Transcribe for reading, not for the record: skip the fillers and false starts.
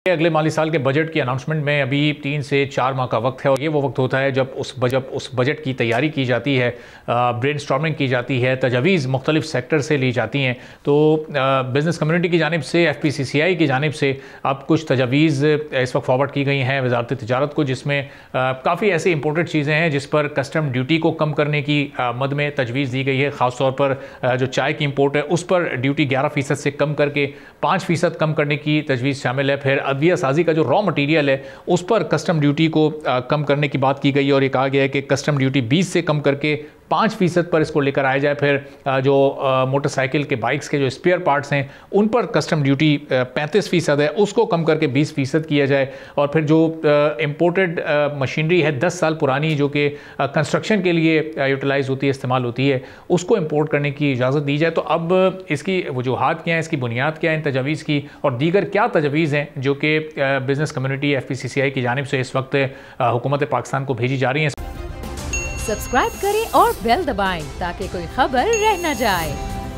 अगले माली साल के बजट की अनाउंसमेंट में अभी 3 से 4 माह का वक्त है और ये वो वक्त होता है जब उस बजट की तैयारी की जाती है, ब्रेनस्टॉर्मिंग की जाती है, तजावीज़ मुख्तलिफ सेक्टर से ली जाती हैं। तो बिज़नेस कम्युनिटी की जानिब से, FPCCI की जानिब से अब कुछ तजावीज़ इस वक्त फॉरवर्ड की गई हैं वज़ारत तिजारत को, जिसमें काफ़ी ऐसी इंपॉर्टेंट चीज़ें हैं जिस पर कस्टम ड्यूटी को कम करने की मद में तजवीज़ दी गई है। ख़ासतौर पर जो चाय की इम्पोर्ट है उस पर ड्यूटी 11% से कम करके 5% कम करने की तजवीज़ शामिल है। फिर अदविया साजी का जो रॉ मटेरियल है उस पर कस्टम ड्यूटी को कम करने की बात की गई है और ये कहा गया है कि कस्टम ड्यूटी 20 से कम करके 5% पर इसको लेकर आया जाए। फिर जो मोटरसाइकिल के बाइक्स के जो स्पेयर पार्ट्स हैं उन पर कस्टम ड्यूटी 35% है, उसको कम करके 20% किया जाए। और फिर जो इम्पोर्टेड मशीनरी है 10 साल पुरानी जो कि कंस्ट्रक्शन के लिए यूटिलाइज़ होती है, इस्तेमाल होती है, उसको इम्पोर्ट करने की इजाज़त दी जाए। तो अब इसकी वजूहात क्या हैं, इसकी बुनियाद क्या है इन तजावीज़ की, और दीगर क्या तजावीज़ हैं जो कि बिज़नेस कम्युनिटी FPCCI की जानिब से इस वक्त हुकूमत पाकिस्तान को भेजी जा रही हैं। सब्सक्राइब करें और बेल दबाएं ताकि कोई खबर रह न जाए।